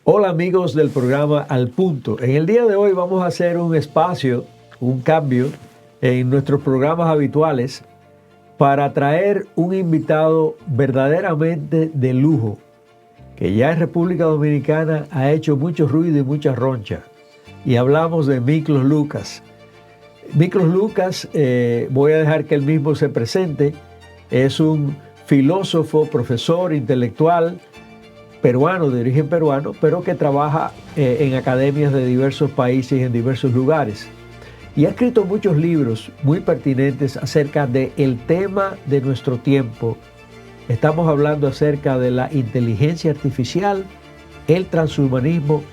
Hola amigos del programa Al Punto. En el día de hoy vamos a hacer un cambio en nuestros programas habituales para traer un invitado verdaderamente de lujo, que ya en República Dominicana ha hecho mucho ruido y mucha roncha. Y hablamos de Miklos Lucas. Miklos Lucas, voy a dejar que él mismo se presente, es un filósofo, profesor, intelectual, peruano, de origen peruano, pero que trabaja en academias de diversos países y en diversos lugares. Y ha escrito muchos libros muy pertinentes acerca del tema de nuestro tiempo. Estamos hablando acerca de la inteligencia artificial, el transhumanismo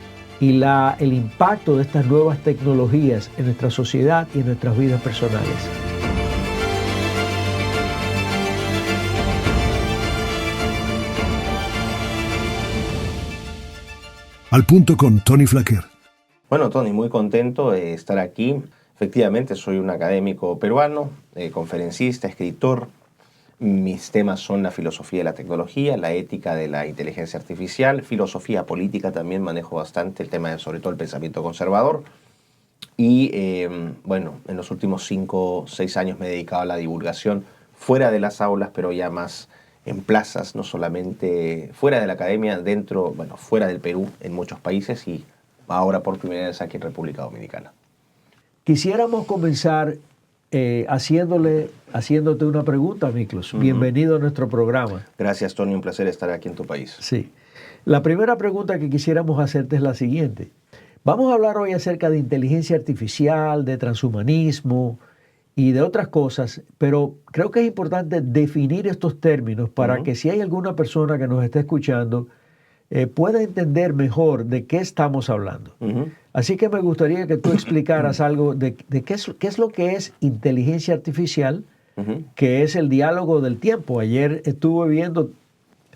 y el impacto de estas nuevas tecnologías en nuestra sociedad y en nuestras vidas personales. Al Punto con Tony Flaquer. Bueno, Tony, muy contento de estar aquí. Efectivamente, soy un académico peruano, conferencista, escritor. Mis temas son la filosofía de la tecnología, la ética de la inteligencia artificial, filosofía política también manejo bastante, el tema de sobre todo el pensamiento conservador. Y bueno, en los últimos 5 o 6 años me he dedicado a la divulgación fuera de las aulas, pero ya más en plazas, no solamente fuera de la academia, fuera del Perú, en muchos países y ahora por primera vez aquí en República Dominicana. Quisiéramos comenzar haciéndote una pregunta, Miklos. Bienvenido a nuestro programa. Gracias, Tony, un placer estar aquí en tu país. Sí. La primera pregunta que quisiéramos hacerte es la siguiente. Vamos a hablar hoy acerca de inteligencia artificial, de transhumanismo y de otras cosas, pero creo que es importante definir estos términos para que si hay alguna persona que nos esté escuchando pueda entender mejor de qué estamos hablando. Así que me gustaría que tú explicaras algo de qué es lo que es inteligencia artificial, que es el diálogo del tiempo. Ayer estuve viendo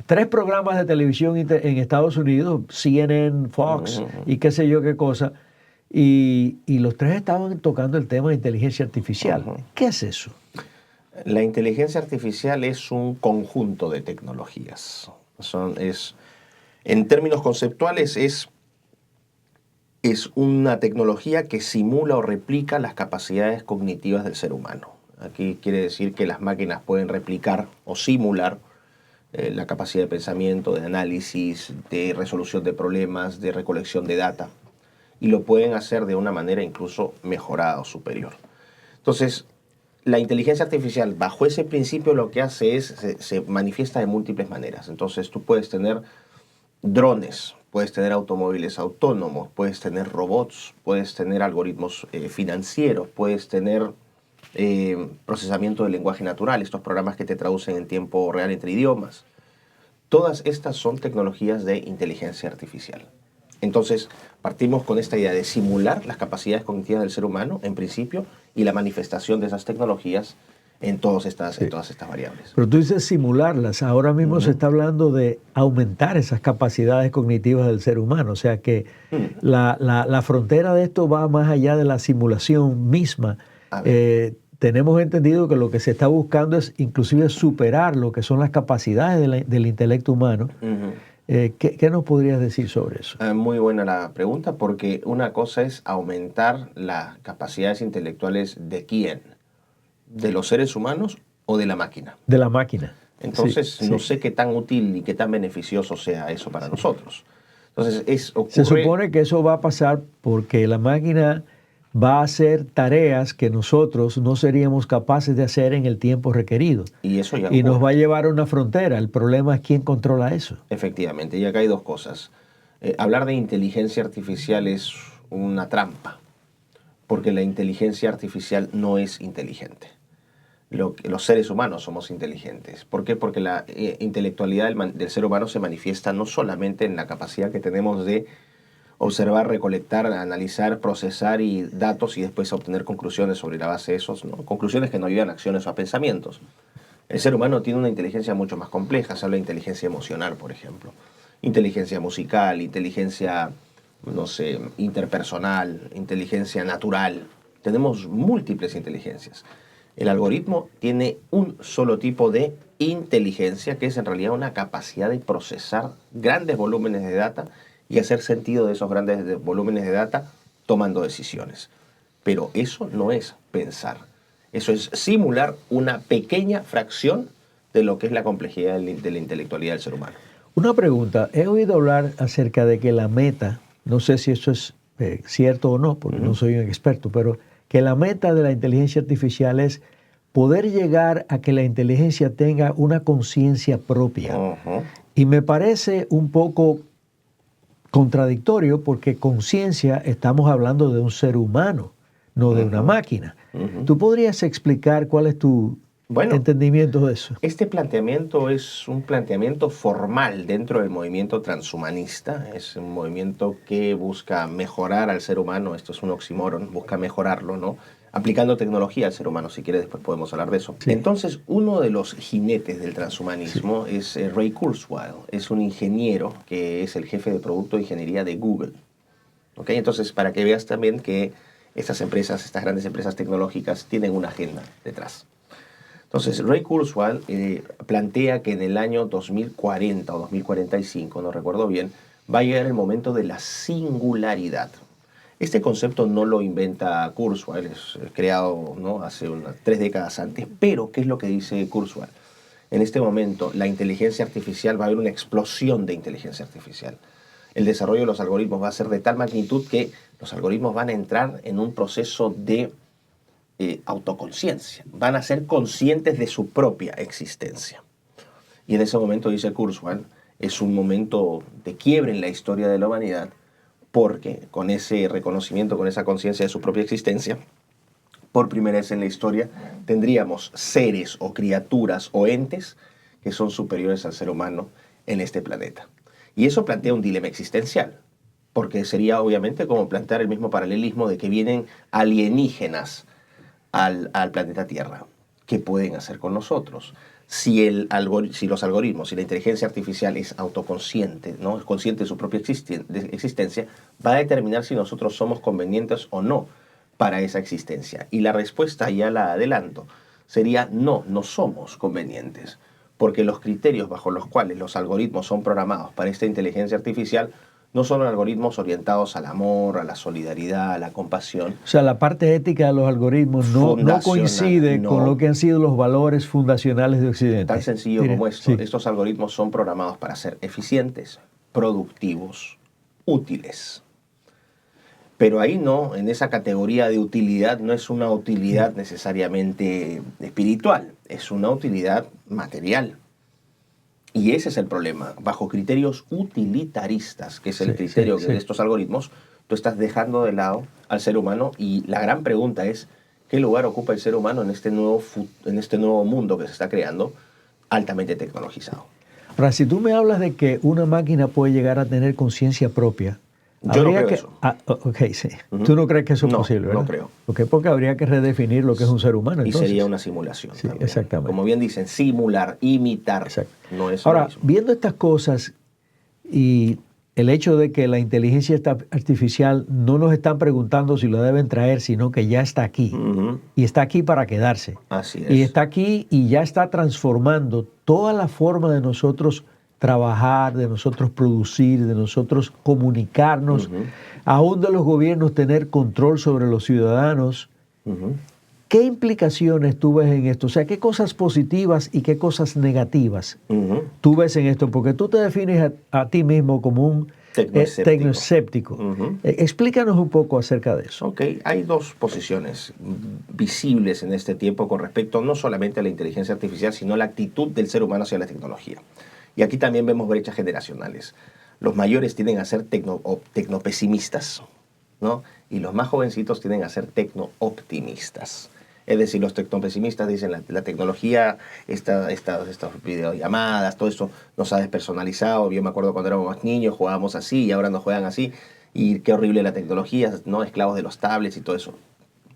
3 programas de televisión en Estados Unidos, CNN, Fox y qué sé yo qué cosa, y los 3 estaban tocando el tema de inteligencia artificial. ¿Qué es eso? La inteligencia artificial es un conjunto de tecnologías. En términos conceptuales, es una tecnología que simula o replica las capacidades cognitivas del ser humano. Aquí quiere decir que las máquinas pueden replicar o simular la capacidad de pensamiento, de análisis, de resolución de problemas, de recolección de data, y lo pueden hacer de una manera incluso mejorada o superior. Entonces, la inteligencia artificial, bajo ese principio, lo que hace es, se manifiesta de múltiples maneras. Entonces, tú puedes tener drones, puedes tener automóviles autónomos, puedes tener robots, puedes tener algoritmos financieros, puedes tener procesamiento del lenguaje natural, estos programas que te traducen en tiempo real entre idiomas. Todas estas son tecnologías de inteligencia artificial. Entonces, partimos con esta idea de simular las capacidades cognitivas del ser humano, en principio, y la manifestación de esas tecnologías en todas estas variables. Pero tú dices simularlas. Ahora mismo se está hablando de aumentar esas capacidades cognitivas del ser humano. O sea que la frontera de esto va más allá de la simulación misma. Tenemos entendido que lo que se está buscando es inclusive superar lo que son las capacidades del intelecto humano. ¿Qué nos podrías decir sobre eso? Muy buena la pregunta, porque una cosa es aumentar las capacidades intelectuales ¿de quién? ¿De los seres humanos o de la máquina? De la máquina. Entonces, no sé qué tan útil y qué tan beneficioso sea eso para nosotros. Entonces, se supone que eso va a pasar porque la máquina va a hacer tareas que nosotros no seríamos capaces de hacer en el tiempo requerido. Y eso ya ocurre. Nos va a llevar a una frontera. El problema es quién controla eso. Efectivamente, y acá hay 2 cosas. Hablar de inteligencia artificial es una trampa, porque la inteligencia artificial no es inteligente. Los seres humanos somos inteligentes. ¿Por qué? Porque la intelectualidad del ser humano se manifiesta no solamente en la capacidad que tenemos de observar, recolectar, analizar, procesar datos y después obtener conclusiones sobre la base de esos, ¿no? Conclusiones que nos llevan a acciones o a pensamientos. El ser humano tiene una inteligencia mucho más compleja. Se habla de inteligencia emocional, por ejemplo. Inteligencia musical, inteligencia, interpersonal, inteligencia natural. Tenemos múltiples inteligencias. El algoritmo tiene un solo tipo de inteligencia, que es en realidad una capacidad de procesar grandes volúmenes de data y hacer sentido de esos grandes volúmenes de data tomando decisiones. Pero eso no es pensar. Eso es simular una pequeña fracción de lo que es la complejidad de la intelectualidad del ser humano. Una pregunta. He oído hablar acerca de que la meta, no sé si eso es cierto o no, porque no soy un experto, pero que la meta de la inteligencia artificial es poder llegar a que la inteligencia tenga una conciencia propia. Y me parece un poco contradictorio porque conciencia estamos hablando de un ser humano, no de una máquina. ¿Tú podrías explicar cuál es tu entendimiento de eso? Este planteamiento es un planteamiento formal dentro del movimiento transhumanista. Es un movimiento que busca mejorar al ser humano. Esto es un oxímoron, busca mejorarlo, ¿no? Aplicando tecnología al ser humano. Si quieres, después podemos hablar de eso. Sí. Entonces, uno de los jinetes del transhumanismo es Ray Kurzweil. Es un ingeniero que es el jefe de producto de ingeniería de Google. ¿Okay? Entonces, para que veas también que estas empresas, estas grandes empresas tecnológicas, tienen una agenda detrás. Entonces, Ray Kurzweil plantea que en el año 2040 o 2045, no recuerdo bien, va a llegar el momento de la singularidad. Este concepto no lo inventa Kurzweil, es creado, ¿no?, hace unas 3 décadas antes, pero ¿qué es lo que dice Kurzweil? En este momento, la inteligencia artificial, va a haber una explosión de inteligencia artificial. El desarrollo de los algoritmos va a ser de tal magnitud que los algoritmos van a entrar en un proceso de autoconciencia, van a ser conscientes de su propia existencia. Y en ese momento, dice Kurzweil, es un momento de quiebre en la historia de la humanidad, porque con ese reconocimiento, con esa conciencia de su propia existencia, por primera vez en la historia tendríamos seres o criaturas o entes que son superiores al ser humano en este planeta. Y eso plantea un dilema existencial, porque sería obviamente como plantear el mismo paralelismo de que vienen alienígenas al planeta Tierra. ¿Qué pueden hacer con nosotros? Si los algoritmos, si la inteligencia artificial es autoconsciente, ¿no?, es consciente de su propia existencia, va a determinar si nosotros somos convenientes o no para esa existencia. Y la respuesta, ya la adelanto, sería no, no somos convenientes, porque los criterios bajo los cuales los algoritmos son programados para esta inteligencia artificial no son algoritmos orientados al amor, a la solidaridad, a la compasión. O sea, la parte ética de los algoritmos no coincide con lo que han sido los valores fundacionales de Occidente. Tan sencillo como esto. Sí. Estos algoritmos son programados para ser eficientes, productivos, útiles. Pero ahí no, en esa categoría de utilidad, no es una utilidad necesariamente espiritual, es una utilidad material. Y ese es el problema. Bajo criterios utilitaristas, que es el criterio de estos algoritmos, tú estás dejando de lado al ser humano, y la gran pregunta es, ¿qué lugar ocupa el ser humano en este nuevo mundo que se está creando, altamente tecnologizado? Ahora, si tú me hablas de que una máquina puede llegar a tener conciencia propia, yo no creo eso. Sí. ¿Tú no crees que eso es posible, verdad? No creo. Porque habría que redefinir lo que es un ser humano. Y sería una simulación. Sí, exactamente. Como bien dicen, simular, imitar. Exacto. No es Ahora, lo mismo. viendo estas cosas y el hecho de que la inteligencia artificial no nos están preguntando si lo deben traer, sino que ya está aquí. Y está aquí para quedarse. Así es. Y está aquí y ya está transformando toda la forma de nosotros trabajar, de nosotros producir, de nosotros comunicarnos, aún de los gobiernos tener control sobre los ciudadanos. ¿Qué implicaciones tú ves en esto? O sea, ¿qué cosas positivas y qué cosas negativas tú ves en esto? Porque tú te defines a ti mismo como un tecnoescéptico. Explícanos un poco acerca de eso. Ok, hay dos posiciones visibles en este tiempo con respecto no solamente a la inteligencia artificial, sino a la actitud del ser humano hacia la tecnología. Y aquí también vemos brechas generacionales. Los mayores tienden a ser tecnopesimistas, ¿no? Y los más jovencitos tienden a ser tecnooptimistas. Es decir, los tecnopesimistas dicen la tecnología, estas videollamadas, todo esto nos ha despersonalizado. Yo me acuerdo cuando éramos más niños, jugábamos así y ahora nos juegan así. Y qué horrible la tecnología, ¿no? Esclavos de los tablets y todo eso.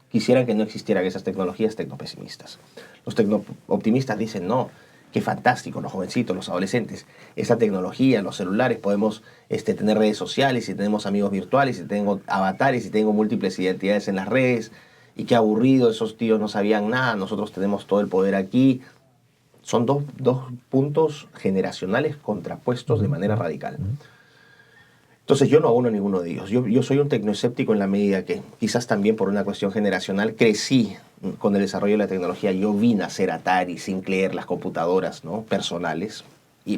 Quisieran que no existieran esas tecnologías tecnopesimistas. Los tecnooptimistas dicen no. Qué fantástico, los jovencitos, los adolescentes. Esa tecnología, los celulares, podemos tener redes sociales y tenemos amigos virtuales y tengo avatares y tengo múltiples identidades en las redes. Y qué aburrido, esos tíos no sabían nada, nosotros tenemos todo el poder aquí. Son dos puntos generacionales contrapuestos de manera radical. Entonces yo no abono a ninguno de ellos. Yo soy un tecnoescéptico en la medida que, quizás también por una cuestión generacional, crecí con el desarrollo de la tecnología. Yo vi nacer Atari, Sinclair, las computadoras, ¿no?, personales.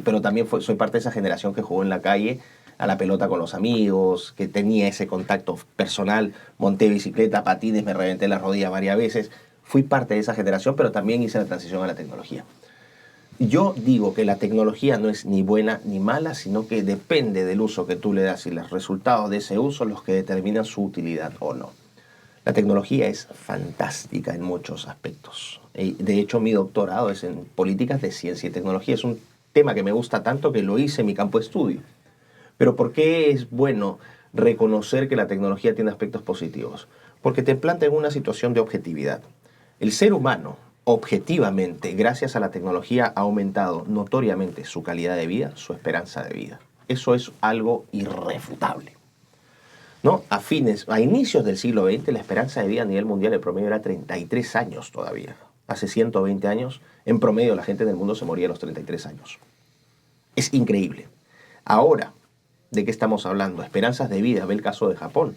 Pero también soy parte de esa generación que jugó en la calle a la pelota con los amigos, que tenía ese contacto personal. Monté bicicleta, patines, me reventé la rodilla varias veces. Fui parte de esa generación, pero también hice la transición a la tecnología. Yo digo que la tecnología no es ni buena ni mala, sino que depende del uso que tú le das y los resultados de ese uso los que determinan su utilidad o no. La tecnología es fantástica en muchos aspectos. De hecho, mi doctorado es en políticas de ciencia y tecnología. Es un tema que me gusta tanto que lo hice en mi campo de estudio. Pero ¿por qué es bueno reconocer que la tecnología tiene aspectos positivos? Porque te plantea en una situación de objetividad. El ser humano, objetivamente, gracias a la tecnología, ha aumentado notoriamente su calidad de vida, su esperanza de vida. Eso es algo irrefutable, ¿no? A inicios del siglo XX, la esperanza de vida a nivel mundial, el promedio era 33 años todavía. Hace 120 años, en promedio, la gente en el mundo se moría a los 33 años. Es increíble. Ahora, ¿de qué estamos hablando? Esperanzas de vida. Ve el caso de Japón.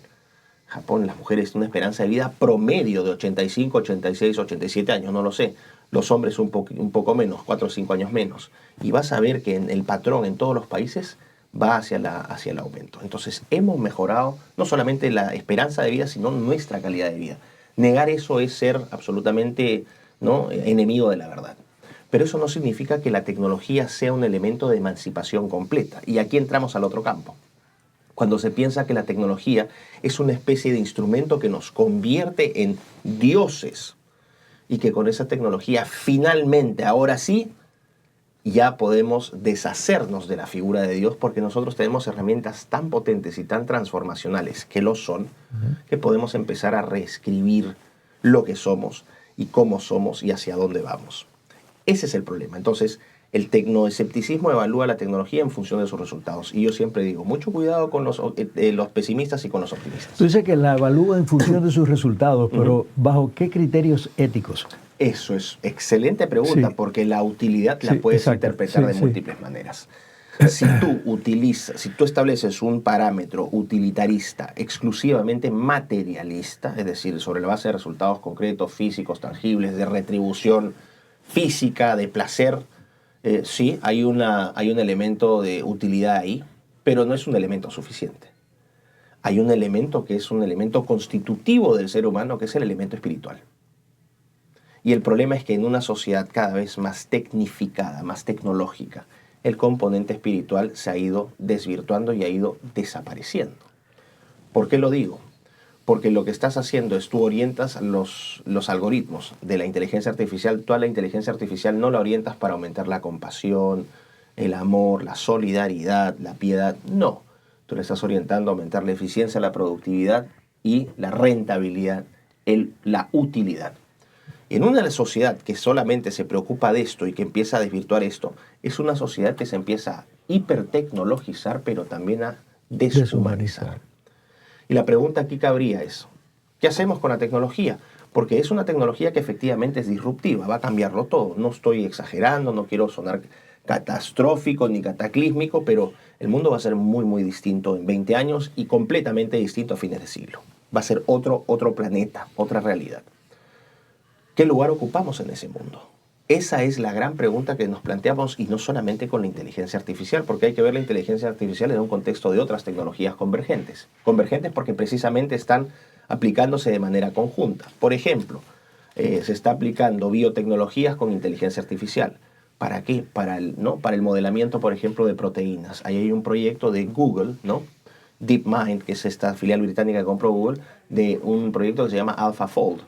Japón, las mujeres tienen una esperanza de vida promedio de 85, 86, 87 años, no lo sé. Los hombres un poco menos, 4 o 5 años menos. Y vas a ver que el patrón en todos los países va hacia el aumento. Entonces, hemos mejorado no solamente la esperanza de vida, sino nuestra calidad de vida. Negar eso es ser absolutamente, ¿no?, enemigo de la verdad. Pero eso no significa que la tecnología sea un elemento de emancipación completa. Y aquí entramos al otro campo. Cuando se piensa que la tecnología es una especie de instrumento que nos convierte en dioses y que con esa tecnología finalmente, ahora sí, ya podemos deshacernos de la figura de Dios porque nosotros tenemos herramientas tan potentes y tan transformacionales que lo son, que podemos empezar a reescribir lo que somos y cómo somos y hacia dónde vamos. Ese es el problema. Entonces, el tecnoescepticismo evalúa la tecnología en función de sus resultados. Y yo siempre digo, mucho cuidado con los pesimistas y con los optimistas. Tú dices que la evalúa en función de sus resultados, pero ¿bajo qué criterios éticos? Eso es excelente pregunta, Sí. porque la utilidad la puedes interpretar de múltiples maneras. Si tú estableces un parámetro utilitarista exclusivamente materialista, es decir, sobre la base de resultados concretos, físicos, tangibles, de retribución física, de placer, sí, hay un elemento de utilidad ahí, pero no es un elemento suficiente. Hay un elemento que es un elemento constitutivo del ser humano, que es el elemento espiritual. Y el problema es que en una sociedad cada vez más tecnificada, más tecnológica, el componente espiritual se ha ido desvirtuando y ha ido desapareciendo. ¿Por qué lo digo? Porque lo que estás haciendo es tú orientas los algoritmos de la inteligencia artificial. Tú a la inteligencia artificial no la orientas para aumentar la compasión, el amor, la solidaridad, la piedad. No. Tú le estás orientando a aumentar la eficiencia, la productividad y la rentabilidad, la utilidad. En una sociedad que solamente se preocupa de esto y que empieza a desvirtuar esto, es una sociedad que se empieza a hipertecnologizar, pero también a deshumanizar. Y la pregunta aquí cabría es, ¿qué hacemos con la tecnología? Porque es una tecnología que efectivamente es disruptiva, va a cambiarlo todo. No estoy exagerando, no quiero sonar catastrófico ni cataclísmico, pero el mundo va a ser muy, muy distinto en 20 años y completamente distinto a fines de siglo. Va a ser otro planeta, otra realidad. ¿Qué lugar ocupamos en ese mundo? Esa es la gran pregunta que nos planteamos, y no solamente con la inteligencia artificial, porque hay que ver la inteligencia artificial en un contexto de otras tecnologías convergentes. Convergentes porque precisamente están aplicándose de manera conjunta. Por ejemplo, se está aplicando biotecnologías con inteligencia artificial. ¿Para qué? Para el modelamiento, por ejemplo, de proteínas. Ahí hay un proyecto de Google, ¿no?, DeepMind, que es esta filial británica que compró Google, de un proyecto que se llama AlphaFold.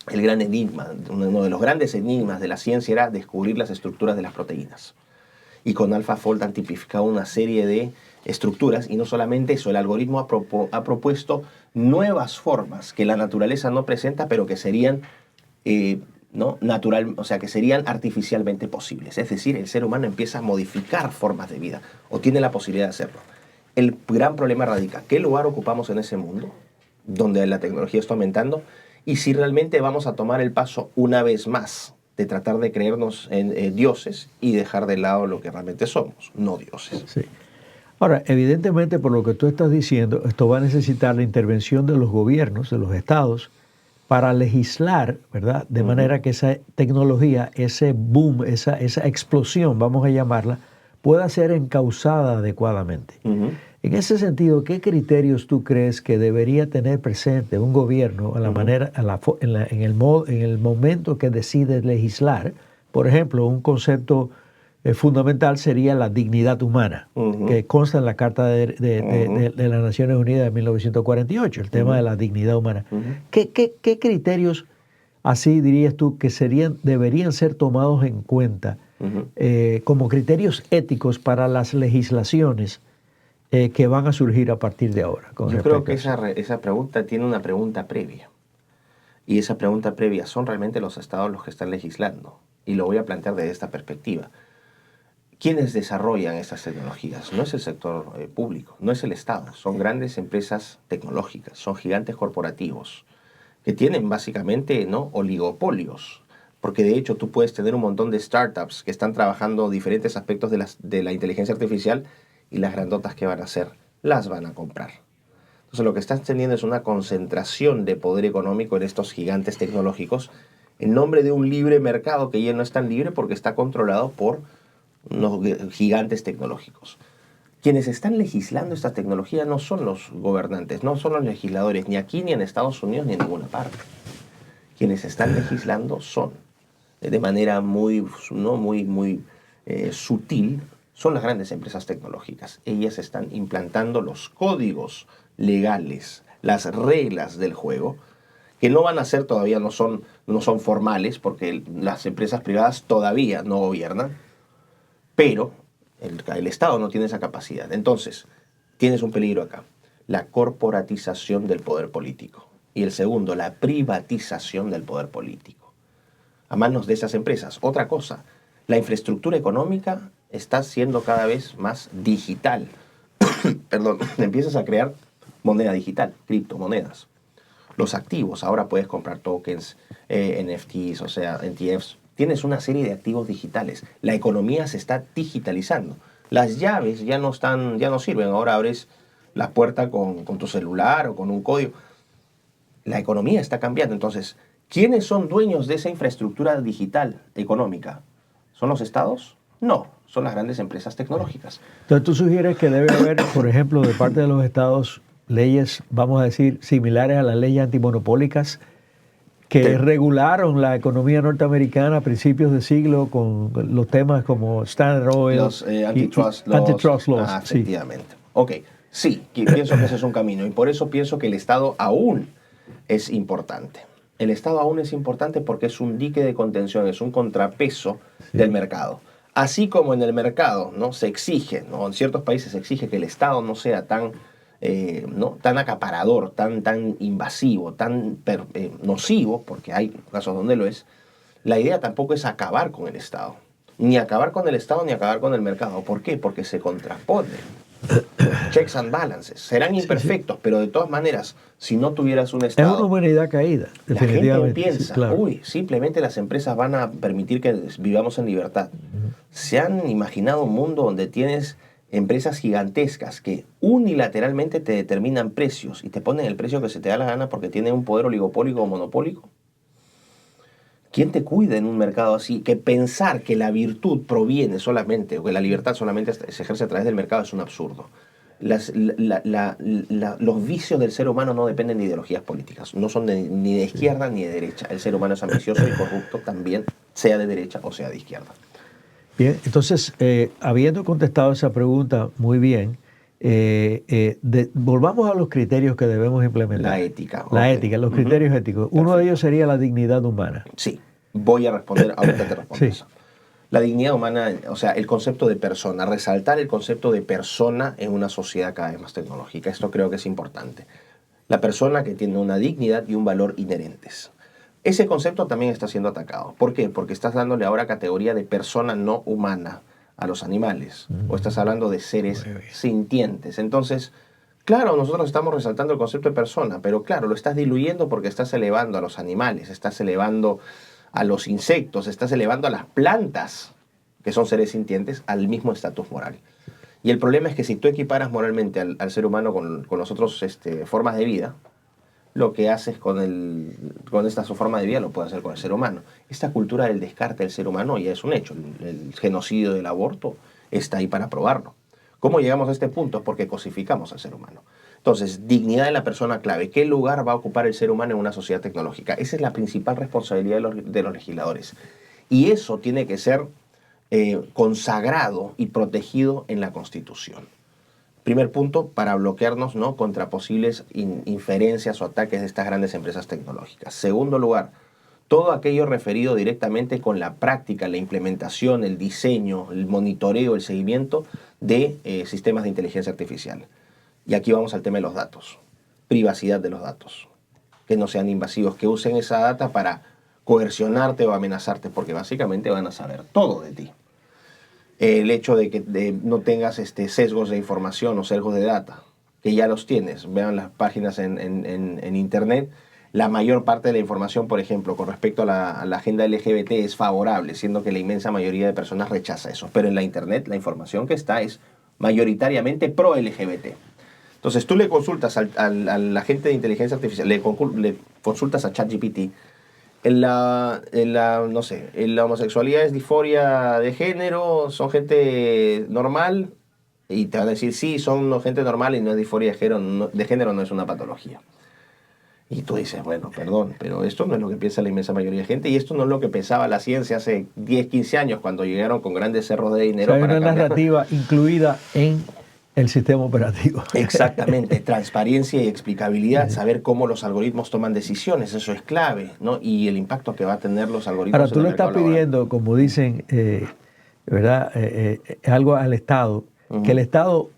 El gran enigma, uno de los grandes enigmas de la ciencia era descubrir las estructuras de las proteínas. Y con AlphaFold han tipificado una serie de estructuras, y no solamente eso, el algoritmo ha propuesto nuevas formas que la naturaleza no presenta, pero que serían que serían artificialmente posibles. Es decir, el ser humano empieza a modificar formas de vida, o tiene la posibilidad de hacerlo. El gran problema radica, ¿qué lugar ocupamos en ese mundo donde la tecnología está aumentando? Y si realmente vamos a tomar el paso una vez más de tratar de creernos en dioses y dejar de lado lo que realmente somos, no dioses. Sí. Ahora, evidentemente, por lo que tú estás diciendo, esto va a necesitar la intervención de los gobiernos, de los estados, para legislar, ¿verdad? De manera que esa tecnología, ese boom, esa explosión, vamos a llamarla, pueda ser encauzada adecuadamente. En ese sentido, ¿qué criterios tú crees que debería tener presente un gobierno a la manera, en el momento que decide legislar? Por ejemplo, un concepto fundamental sería la dignidad humana, que consta en la Carta de las Naciones Unidas de 1948, el tema de la dignidad humana. ¿Qué criterios, así dirías tú, que deberían ser tomados en cuenta como criterios éticos para las legislaciones que van a surgir a partir de ahora? Yo creo que esa pregunta tiene una pregunta previa. Y esa pregunta previa, ¿son realmente los estados los que están legislando? Y lo voy a plantear desde esta perspectiva. ¿Quiénes desarrollan estas tecnologías? No es el sector público, no es el Estado. Son grandes empresas tecnológicas, son gigantes corporativos que tienen básicamente, ¿no?, oligopolios. Porque de hecho tú puedes tener un montón de startups que están trabajando diferentes aspectos de la inteligencia artificial y las grandotas que van a hacer las van a comprar. Entonces lo que estás teniendo es una concentración de poder económico en estos gigantes tecnológicos en nombre de un libre mercado que ya no es tan libre porque está controlado por unos gigantes tecnológicos. Quienes están legislando esta tecnología no son los gobernantes, no son los legisladores, ni aquí, ni en Estados Unidos, ni en ninguna parte. Quienes están legislando son, de manera muy sutil, son las grandes empresas tecnológicas. Ellas están implantando los códigos legales, las reglas del juego, que no van a ser todavía, no son formales, porque las empresas privadas todavía no gobiernan, pero el Estado no tiene esa capacidad. Entonces, tienes un peligro acá. La corporatización del poder político. Y el segundo, la privatización del poder político. A manos de esas empresas. Otra cosa, la infraestructura económica está siendo cada vez más digital. Perdón, empiezas a crear moneda digital, criptomonedas. Los activos, ahora puedes comprar tokens, NFTs, o sea, NTFs. Tienes una serie de activos digitales. La economía se está digitalizando. Las llaves ya no sirven. Ahora abres la puerta con tu celular o con un código. La economía está cambiando. Entonces, ¿quiénes son dueños de esa infraestructura digital económica? ¿Son los estados? No, son las grandes empresas tecnológicas. Entonces, tú sugieres que debe haber, por ejemplo, de parte de los estados, leyes, vamos a decir, similares a las leyes antimonopólicas, que regularon la economía norteamericana a principios de siglo con los temas como Standard Oil. Los antitrust laws. Efectivamente. Sí. Ok, sí, pienso que ese es un camino y por eso pienso que el Estado aún es importante. El Estado aún es importante porque es un dique de contención, es un contrapeso del mercado. Así como en el mercado, ¿no?, se exige, ¿no?, en ciertos países se exige que el Estado no sea tan acaparador, tan invasivo, tan nocivo, porque hay casos donde lo es. La idea tampoco es acabar con el Estado. Ni acabar con el Estado, ni acabar con el mercado. ¿Por qué? Porque se contraponen. Checks and balances. Serán imperfectos, pero de todas maneras, si no tuvieras un Estado... Es una humanidad caída, definitivamente. La gente piensa, simplemente las empresas van a permitir que vivamos en libertad. Se han imaginado un mundo donde tienes empresas gigantescas que unilateralmente te determinan precios y te ponen el precio que se te da la gana porque tienen un poder oligopólico o monopólico. ¿Quién te cuida en un mercado así? Que pensar que la virtud proviene solamente, o que la libertad solamente se ejerce a través del mercado es un absurdo. Los vicios del ser humano no dependen de ideologías políticas, no son ni de izquierda ni de derecha. El ser humano es ambicioso y corrupto también, sea de derecha o sea de izquierda. Bien, entonces, habiendo contestado esa pregunta muy bien, volvamos a los criterios que debemos implementar. La ética. La ética, los criterios éticos. Uno de ellos sería la dignidad humana. Sí, voy a responder, ahorita te respondo eso. La dignidad humana, o sea, el concepto de persona, resaltar el concepto de persona en una sociedad cada vez más tecnológica. Esto creo que es importante. La persona que tiene una dignidad y un valor inherentes. Ese concepto también está siendo atacado. ¿Por qué? Porque estás dándole ahora categoría de persona no humana a los animales, o estás hablando de seres sintientes. Entonces, claro, nosotros estamos resaltando el concepto de persona, pero claro, lo estás diluyendo porque estás elevando a los animales, estás elevando a los insectos, estás elevando a las plantas, que son seres sintientes, al mismo estatus moral. Y el problema es que si tú equiparas moralmente al ser humano con las otras formas de vida, lo que haces con esta su forma de vida lo puede hacer con el ser humano. Esta cultura del descarte del ser humano ya es un hecho. El genocidio del aborto está ahí para probarlo. ¿Cómo llegamos a este punto? Porque cosificamos al ser humano. Entonces, dignidad de la persona clave. ¿Qué lugar va a ocupar el ser humano en una sociedad tecnológica? Esa es la principal responsabilidad de los legisladores. Y eso tiene que ser consagrado y protegido en la Constitución. Primer punto, para bloquearnos, ¿no?, contra posibles inferencias o ataques de estas grandes empresas tecnológicas. Segundo lugar, todo aquello referido directamente con la práctica, la implementación, el diseño, el monitoreo, el seguimiento de sistemas de inteligencia artificial. Y aquí vamos al tema de los datos. Privacidad de los datos. Que no sean invasivos, que usen esa data para coercionarte o amenazarte, porque básicamente van a saber todo de ti. El hecho de que no tengas sesgos de información o sesgos de data, que ya los tienes. Vean las páginas en Internet. La mayor parte de la información, por ejemplo, con respecto a la agenda LGBT es favorable, siendo que la inmensa mayoría de personas rechaza eso. Pero en la Internet la información que está es mayoritariamente pro-LGBT. Entonces tú le consultas al agente de inteligencia artificial, le consultas a ChatGPT, no sé, la homosexualidad es disforia de género, son gente normal, y te van a decir, sí, son gente normal y no es disforia de género, no es una patología. Y tú dices, bueno, perdón, pero esto no es lo que piensa la inmensa mayoría de gente, y esto no es lo que pensaba la ciencia hace 10, 15 años, cuando llegaron con grandes cerros de dinero. O sea, hay una narrativa incluida en el sistema operativo. Exactamente, transparencia y explicabilidad, saber cómo los algoritmos toman decisiones, eso es clave, ¿no? Y el impacto que va a tener los algoritmos. Ahora, tú le estás pidiendo, como dicen, ¿verdad? Algo al Estado, que el Estado,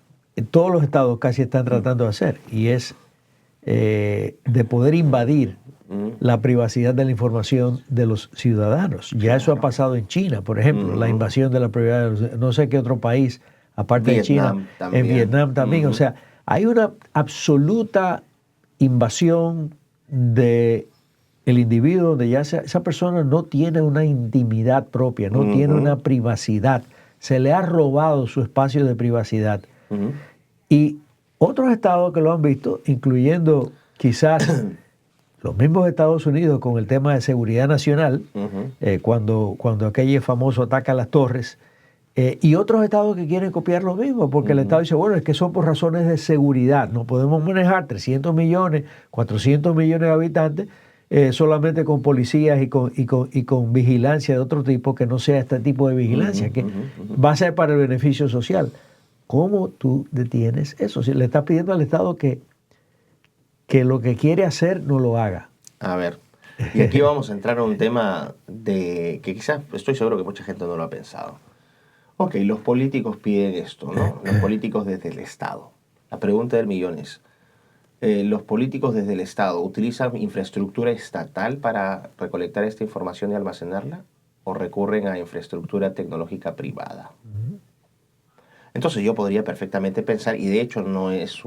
todos los estados casi están tratando de hacer, y es de poder invadir la privacidad de la información de los ciudadanos. Ya eso ha pasado en China, por ejemplo, la invasión de la privacidad, no sé qué otro país, aparte de China, también. En Vietnam también. O sea, hay una absoluta invasión de el individuo donde ya esa persona no tiene una intimidad propia, no tiene una privacidad. Se le ha robado su espacio de privacidad. Y otros estados que lo han visto, incluyendo quizás los mismos Estados Unidos con el tema de seguridad nacional, cuando aquel famoso ataca a las torres, y otros estados que quieren copiar lo mismo, porque el Estado dice, bueno, es que son por razones de seguridad, no podemos manejar 300 millones, 400 millones de habitantes solamente con policías y con vigilancia de otro tipo que no sea este tipo de vigilancia, que va a ser para el beneficio social. ¿Cómo tú detienes eso? Si le estás pidiendo al Estado que lo que quiere hacer no lo haga. A ver, y aquí vamos a entrar a un tema que quizás estoy seguro que mucha gente no lo ha pensado. Ok, los políticos piden esto, ¿no? Los políticos desde el Estado. La pregunta del millón es, ¿los políticos desde el Estado utilizan infraestructura estatal para recolectar esta información y almacenarla? ¿O recurren a infraestructura tecnológica privada? Entonces yo podría perfectamente pensar, y de hecho no es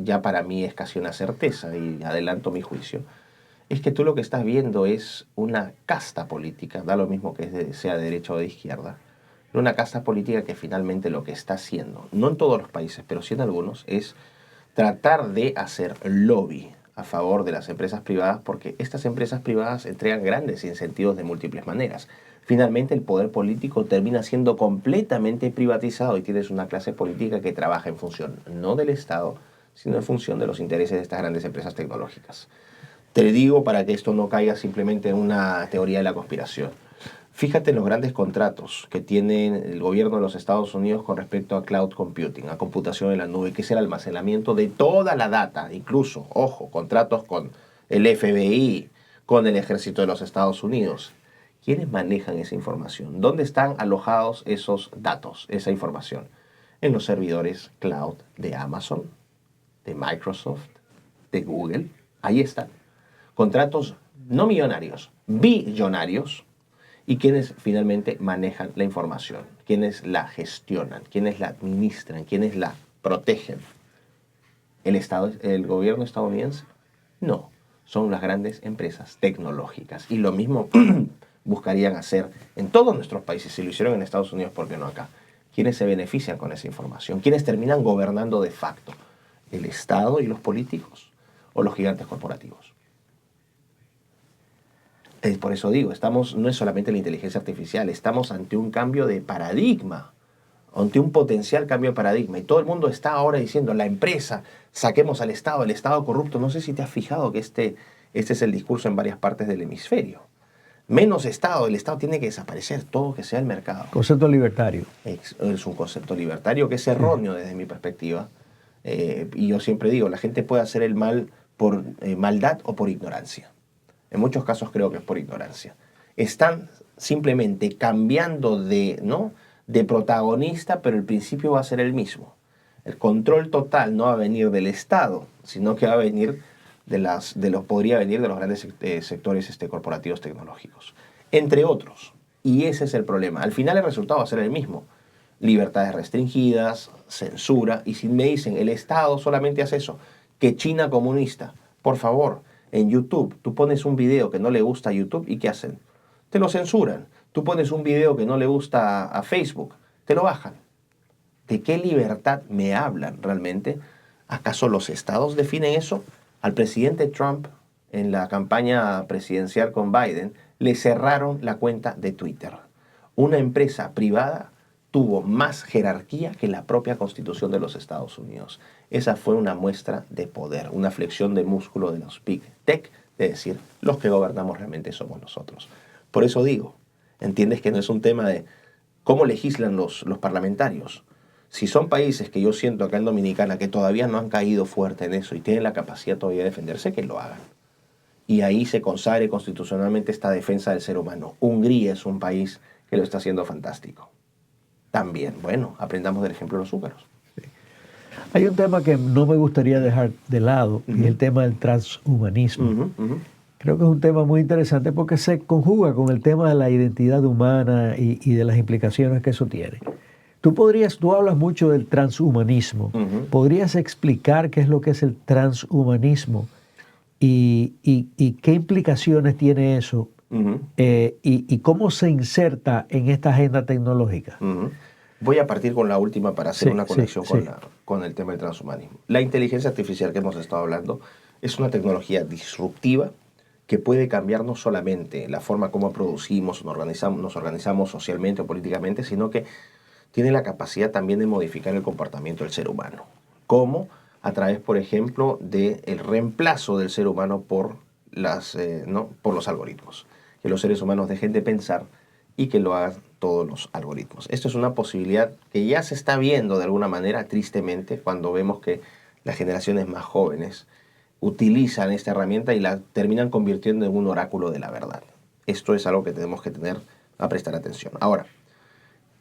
ya para mí es casi una certeza, y adelanto mi juicio, es que tú lo que estás viendo es una casta política, da lo mismo que sea de derecha o de izquierda, una casta política que finalmente lo que está haciendo, no en todos los países, pero sí en algunos, es tratar de hacer lobby a favor de las empresas privadas, porque estas empresas privadas entregan grandes incentivos de múltiples maneras. Finalmente el poder político termina siendo completamente privatizado y tienes una clase política que trabaja en función no del Estado, sino en función de los intereses de estas grandes empresas tecnológicas. Te digo para que esto no caiga simplemente en una teoría de la conspiración. Fíjate en los grandes contratos que tiene el gobierno de los Estados Unidos con respecto a cloud computing, a computación en la nube, que es el almacenamiento de toda la data, incluso, ojo, contratos con el FBI, con el ejército de los Estados Unidos. ¿Quiénes manejan esa información? ¿Dónde están alojados esos datos, esa información? En los servidores cloud de Amazon, de Microsoft, de Google. Ahí están. Contratos no millonarios, billonarios. Y quienes finalmente manejan la información, quienes la gestionan, quienes la administran, quienes la protegen. ¿El gobierno estadounidense? No, son las grandes empresas tecnológicas. Y lo mismo buscarían hacer en todos nuestros países. Si lo hicieron en Estados Unidos, ¿por qué no acá? ¿quiénes se benefician con esa información? ¿Quiénes terminan gobernando de facto? ¿El Estado y los políticos o los gigantes corporativos? Por eso digo, no es solamente la inteligencia artificial, estamos ante un cambio de paradigma, ante un potencial cambio de paradigma. Y todo el mundo está ahora diciendo, la empresa, saquemos al Estado, el Estado corrupto. No sé si te has fijado que este es el discurso en varias partes del hemisferio. Menos Estado, el Estado tiene que desaparecer, todo que sea el mercado. Concepto libertario. Es un concepto libertario que es erróneo desde mi perspectiva. Y yo siempre digo, la gente puede hacer el mal por maldad o por ignorancia. En muchos casos creo que es por ignorancia. Están simplemente cambiando de protagonista, pero el principio va a ser el mismo. El control total no va a venir del Estado, sino que va a venir podría venir de los grandes sectores corporativos tecnológicos, entre otros. Y ese es el problema. Al final el resultado va a ser el mismo. Libertades restringidas, censura. Y si me dicen, el Estado solamente hace eso, que China comunista, por favor, en YouTube, tú pones un video que no le gusta a YouTube y ¿qué hacen? Te lo censuran. Tú pones un video que no le gusta a Facebook, te lo bajan. ¿De qué libertad me hablan realmente? ¿Acaso los estados definen eso? Al presidente Trump, en la campaña presidencial con Biden, le cerraron la cuenta de Twitter. Una empresa privada tuvo más jerarquía que la propia Constitución de los Estados Unidos. Esa fue una muestra de poder, una flexión de músculo de los Big Tech, de decir, los que gobernamos realmente somos nosotros. Por eso digo, entiendes que no es un tema de cómo legislan los parlamentarios. Si son países que yo siento acá en Dominicana que todavía no han caído fuerte en eso y tienen la capacidad todavía de defenderse, que lo hagan. Y ahí se consagre constitucionalmente esta defensa del ser humano. Hungría es un país que lo está haciendo fantástico. También, bueno, aprendamos del ejemplo de los húngaros. Sí. Hay un tema que no me gustaría dejar de lado, y es el tema del transhumanismo. Creo que es un tema muy interesante porque se conjuga con el tema de la identidad humana y de las implicaciones que eso tiene. Tú hablas mucho del transhumanismo. ¿Podrías explicar qué es lo que es el transhumanismo y qué implicaciones tiene eso y cómo se inserta en esta agenda tecnológica? Voy a partir con la última para hacer una conexión con el tema del transhumanismo. La inteligencia artificial que hemos estado hablando es una tecnología disruptiva que puede cambiar no solamente la forma como producimos, nos organizamos socialmente o políticamente, sino que tiene la capacidad también de modificar el comportamiento del ser humano. ¿Cómo? A través, por ejemplo, del reemplazo del ser humano por los algoritmos. Que los seres humanos dejen de pensar y que lo hagan todos los algoritmos. Esto es una posibilidad que ya se está viendo de alguna manera, tristemente, cuando vemos que las generaciones más jóvenes utilizan esta herramienta y la terminan convirtiendo en un oráculo de la verdad. Esto es algo que tenemos que prestar atención. Ahora,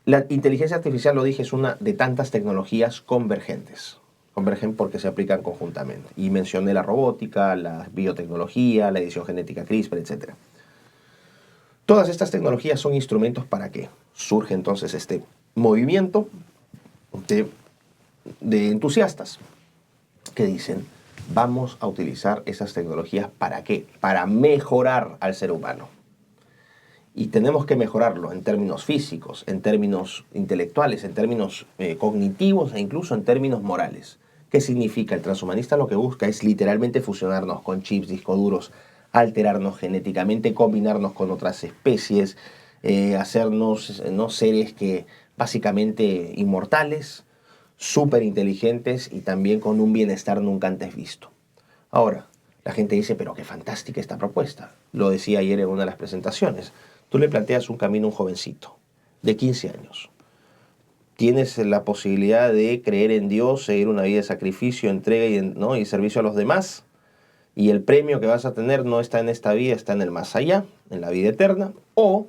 la inteligencia artificial, lo dije, es una de tantas tecnologías convergentes. Convergen porque se aplican conjuntamente. Y mencioné la robótica, la biotecnología, la edición genética CRISPR, etc. Todas estas tecnologías son instrumentos para que surge entonces este movimiento de entusiastas que dicen, vamos a utilizar esas tecnologías ¿para qué? Para mejorar al ser humano. Y tenemos que mejorarlo en términos físicos, en términos intelectuales, en términos cognitivos e incluso en términos morales. ¿Qué significa? El transhumanista lo que busca es literalmente fusionarnos con chips, discos duros, alterarnos genéticamente, combinarnos con otras especies, hacernos seres que básicamente inmortales, súper inteligentes y también con un bienestar nunca antes visto. Ahora, la gente dice, pero qué fantástica esta propuesta. Lo decía ayer en una de las presentaciones. Tú le planteas un camino a un jovencito de 15 años. Tienes la posibilidad de creer en Dios, seguir una vida de sacrificio, entrega y servicio a los demás. Y el premio que vas a tener no está en esta vida, está en el más allá, en la vida eterna. O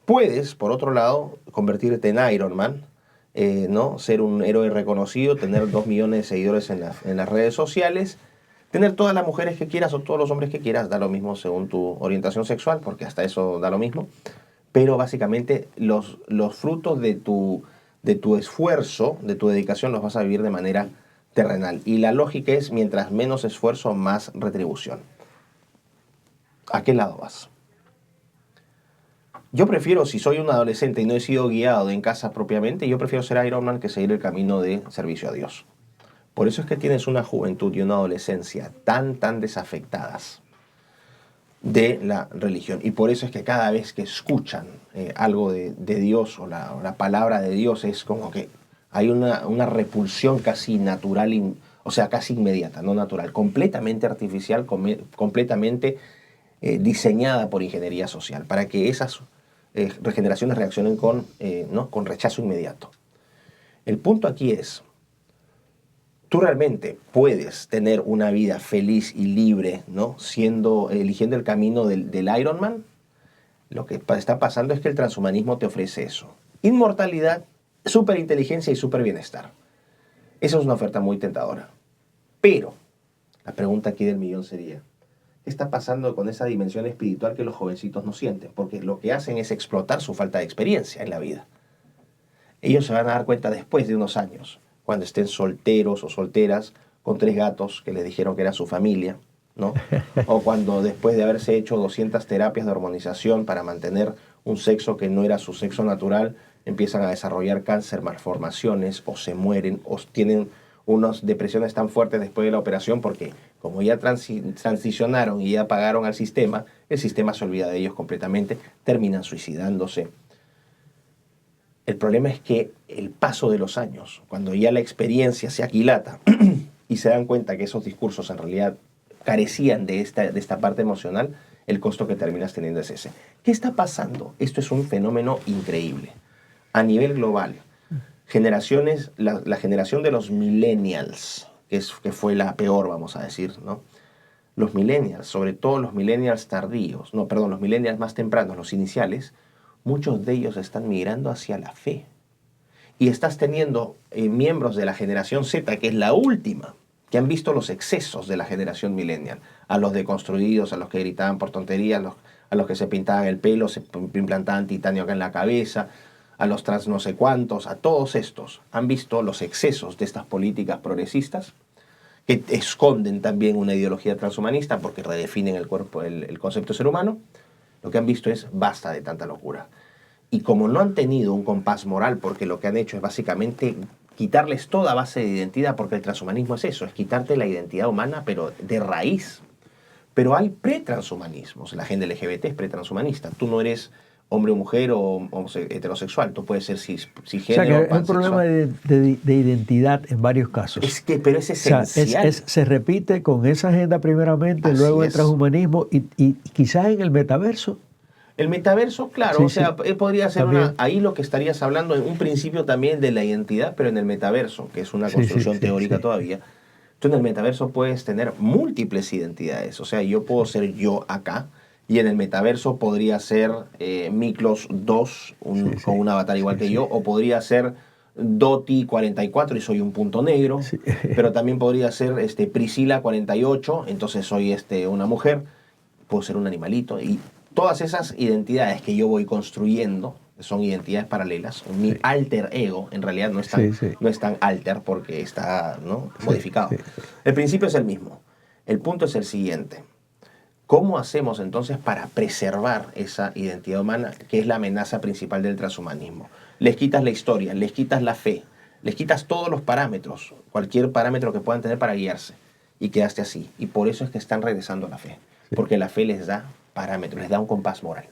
puedes, por otro lado, convertirte en Iron Man, ser un héroe reconocido, tener 2 millones de seguidores en las redes sociales, tener todas las mujeres que quieras o todos los hombres que quieras, da lo mismo según tu orientación sexual, porque hasta eso da lo mismo. Pero básicamente los frutos de tu esfuerzo, de tu dedicación, los vas a vivir de manera terrenal. Y la lógica es, mientras menos esfuerzo, más retribución. ¿A qué lado vas? Yo prefiero, si soy un adolescente y no he sido guiado en casa propiamente, yo prefiero ser Iron Man que seguir el camino de servicio a Dios. Por eso es que tienes una juventud y una adolescencia tan desafectadas de la religión. Y por eso es que cada vez que escuchan algo de Dios o la palabra de Dios, es como que hay una repulsión casi natural, o sea, casi inmediata, no natural, completamente artificial, completamente diseñada por ingeniería social, para que esas generaciones reaccionen con rechazo inmediato. El punto aquí es, tú realmente puedes tener una vida feliz y libre, ¿no? Eligiendo el camino del Iron Man. Lo que está pasando es que el transhumanismo te ofrece eso. Inmortalidad, superinteligencia y superbienestar. Esa es una oferta muy tentadora. Pero la pregunta aquí del millón sería, ¿qué está pasando con esa dimensión espiritual que los jovencitos no sienten? Porque lo que hacen es explotar su falta de experiencia en la vida. Ellos se van a dar cuenta después de unos años, cuando estén solteros o solteras, con 3 gatos que les dijeron que era su familia, ¿no? O cuando después de haberse hecho 200 terapias de hormonización para mantener un sexo que no era su sexo natural, empiezan a desarrollar cáncer, malformaciones, o se mueren, o tienen unas depresiones tan fuertes después de la operación, porque como ya transicionaron y ya pagaron al sistema, el sistema se olvida de ellos completamente, terminan suicidándose. El problema es que el paso de los años, cuando ya la experiencia se aquilata y se dan cuenta que esos discursos en realidad carecían de esta parte emocional, el costo que terminas teniendo es ese. ¿Qué está pasando? Esto es un fenómeno increíble. A nivel global, la generación de los millennials, que fue la peor, vamos a decir, ¿no? Los millennials, sobre todo los millennials tardíos, los millennials más tempranos, los iniciales, muchos de ellos están migrando hacia la fe. Y estás teniendo miembros de la generación Z, que es la última, que han visto los excesos de la generación millennial. A los deconstruidos, a los que gritaban por tonterías, a los que se pintaban el pelo, se implantaban titanio acá en la cabeza, a los trans no sé cuántos, a todos estos han visto los excesos de estas políticas progresistas, que esconden también una ideología transhumanista porque redefinen el cuerpo, el concepto de ser humano. Lo que han visto es basta de tanta locura. Y como no han tenido un compás moral, porque lo que han hecho es básicamente quitarles toda base de identidad, porque el transhumanismo es eso, es quitarte la identidad humana, pero de raíz. Pero hay pretranshumanismos, la agenda LGBT es pretranshumanista. Tú no eres hombre o mujer o heterosexual, tú puedes ser cisgénero. O sea, que es un problema de identidad en varios casos. Pero es esencial. O sea, se repite con esa agenda primeramente, así luego el transhumanismo y quizás en el metaverso. El metaverso, claro, podría ser ahí lo que estarías hablando en un principio también de la identidad, pero en el metaverso, que es una construcción teórica todavía, tú en el metaverso puedes tener múltiples identidades. O sea, yo puedo ser yo acá, y en el metaverso podría ser Miklos 2, con un avatar igual que yo, o podría ser Doti 44 y soy un punto negro, pero también podría ser Priscila 48, entonces soy una mujer, puedo ser un animalito, y todas esas identidades que yo voy construyendo son identidades paralelas. Mi alter ego en realidad no es tan alter porque está modificado. El principio es el mismo. El punto es el siguiente. ¿Cómo hacemos entonces para preservar esa identidad humana, que es la amenaza principal del transhumanismo? Les quitas la historia, les quitas la fe, les quitas todos los parámetros, cualquier parámetro que puedan tener para guiarse, y quedaste así. Y por eso es que están regresando a la fe, porque la fe les da parámetros, les da un compás moral.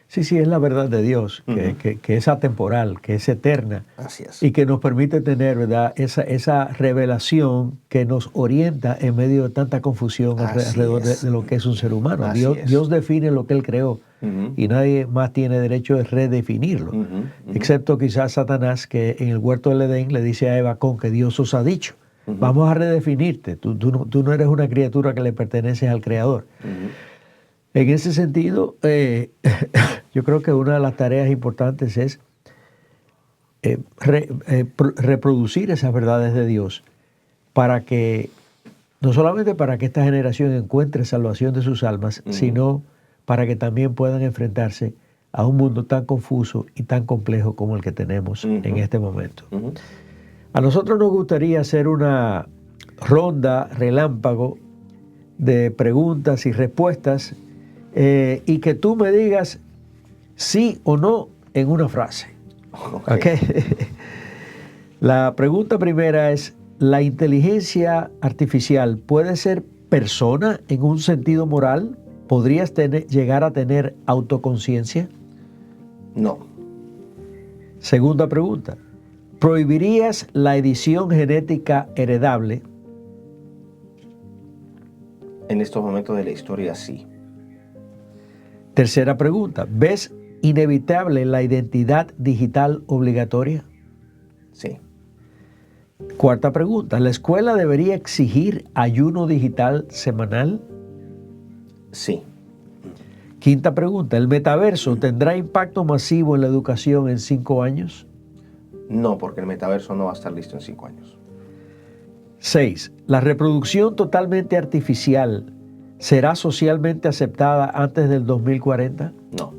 Sí, es la verdad de Dios, que es atemporal, que es eterna. Así es. Y que nos permite tener, ¿verdad?, esa revelación que nos orienta en medio de tanta confusión alrededor de lo que es un ser humano. Dios define lo que Él creó y nadie más tiene derecho de redefinirlo, excepto quizás Satanás, que en el huerto del Edén le dice a Eva con que Dios os ha dicho, vamos a redefinirte, tú no eres una criatura que le perteneces al Creador. En ese sentido, yo creo que una de las tareas importantes es reproducir esas verdades de Dios para que, no solamente para que esta generación encuentre salvación de sus almas, sino para que también puedan enfrentarse a un mundo tan confuso y tan complejo como el que tenemos en este momento. A nosotros nos gustaría hacer una ronda relámpago de preguntas y respuestas y que tú me digas sí o no en una frase. Ok. ¿Ok? La pregunta primera es, ¿la inteligencia artificial puede ser persona en un sentido moral? ¿Podrías llegar a tener autoconciencia? No, Segunda pregunta, ¿prohibirías la edición genética heredable? en estos momentos de la historia sí. Tercera pregunta, ¿ves inevitable la identidad digital obligatoria? Sí, Cuarta pregunta, ¿la escuela debería exigir ayuno digital semanal? sí. Quinta pregunta, ¿el metaverso tendrá impacto masivo en la educación en 5 años? No, porque el metaverso no va a estar listo en 5 años. 6. ¿La reproducción totalmente artificial será socialmente aceptada antes del 2040? No,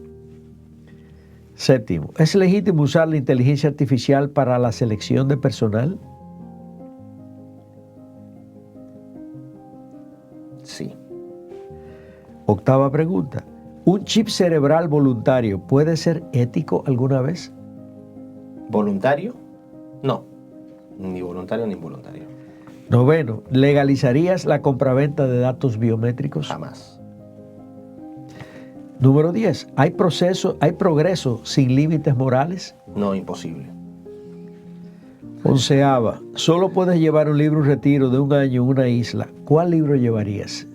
Séptimo, ¿es legítimo usar la inteligencia artificial para la selección de personal? sí. Octava pregunta, ¿un chip cerebral voluntario puede ser ético alguna vez? ¿Voluntario? No, ni voluntario ni involuntario. Noveno, ¿legalizarías la compraventa de datos biométricos? Jamás. Número 10, ¿hay progreso sin límites morales? No, imposible. Onceava, solo puedes llevar un libro en retiro de 1 año en una isla. ¿Cuál libro llevarías?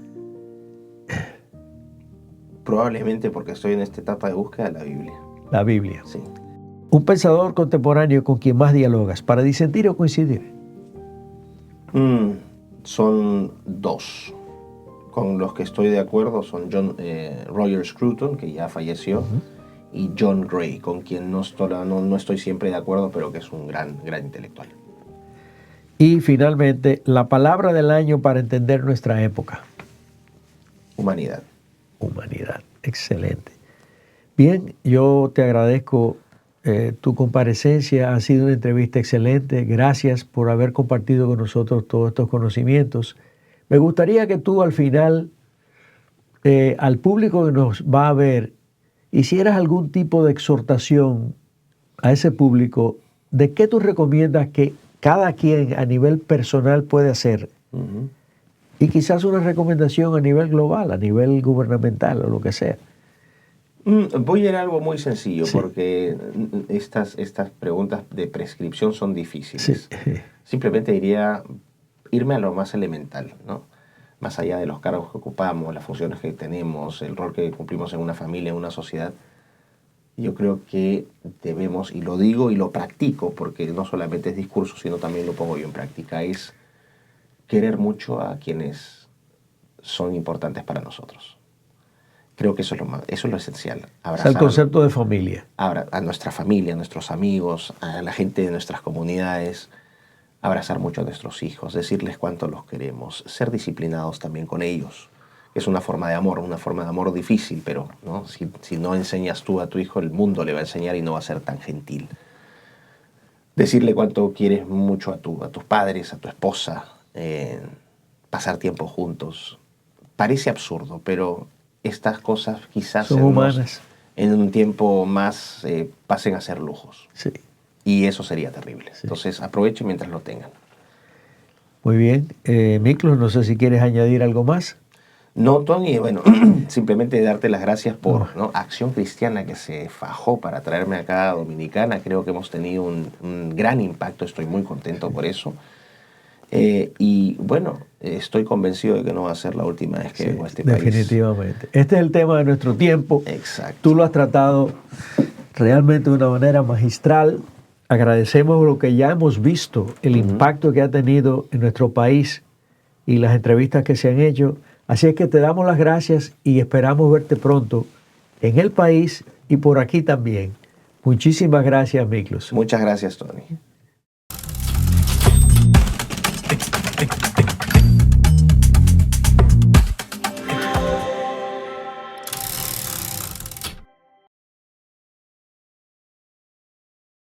Probablemente porque estoy en esta etapa de búsqueda de la Biblia. La Biblia. Sí. Un pensador contemporáneo con quien más dialogas, ¿para disentir o coincidir? Son dos. Con los que estoy de acuerdo son Roger Scruton, que ya falleció, y John Gray, con quien no estoy siempre de acuerdo, pero que es un gran intelectual. Y finalmente, la palabra del año para entender nuestra época. Humanidad. Humanidad. Excelente. Bien, yo te agradezco tu comparecencia. Ha sido una entrevista excelente. Gracias por haber compartido con nosotros todos estos conocimientos. Me gustaría que tú al final, al público que nos va a ver, hicieras algún tipo de exhortación a ese público de qué tú recomiendas que cada quien a nivel personal puede hacer. Y quizás una recomendación a nivel global, a nivel gubernamental o lo que sea. Voy a ir a algo muy sencillo, Sí. porque estas preguntas de prescripción son difíciles. Sí. Simplemente irme a lo más elemental, ¿no? Más allá de los cargos que ocupamos, las funciones que tenemos, el rol que cumplimos en una familia, en una sociedad. Yo creo que debemos, y lo digo y lo practico, porque no solamente es discurso, sino también lo pongo yo en práctica, es querer mucho a quienes son importantes para nosotros. Creo que eso es lo esencial. Es el concepto de familia. A nuestra familia, a nuestros amigos, a la gente de nuestras comunidades, abrazar mucho a nuestros hijos, decirles cuánto los queremos, ser disciplinados también con ellos. Es una forma de amor difícil, pero ¿no? Si no enseñas tú a tu hijo, el mundo le va a enseñar y no va a ser tan gentil. Decirle cuánto quieres mucho a tus padres, a tu esposa, pasar tiempo juntos. Parece absurdo, pero estas cosas quizás son humanas. En un tiempo más pasen a ser lujos. Sí. Y eso sería terrible. Sí. Entonces aprovechen mientras lo tengan. Muy bien. Miklos, no sé si quieres añadir algo más. No, Tony, bueno, simplemente darte las gracias por Acción Cristiana, que se fajó para traerme acá a Dominicana. Creo que hemos tenido un gran impacto, estoy muy contento por eso. Y bueno, estoy convencido de que no va a ser la última vez que vengo a este país. Definitivamente. Este es el tema de nuestro tiempo. Exacto. Tú lo has tratado realmente de una manera magistral. Agradecemos lo que ya hemos visto, el impacto que ha tenido en nuestro país y las entrevistas que se han hecho. Así es que te damos las gracias y esperamos verte pronto en el país y por aquí también. Muchísimas gracias, Miklos. Muchas gracias, Tony.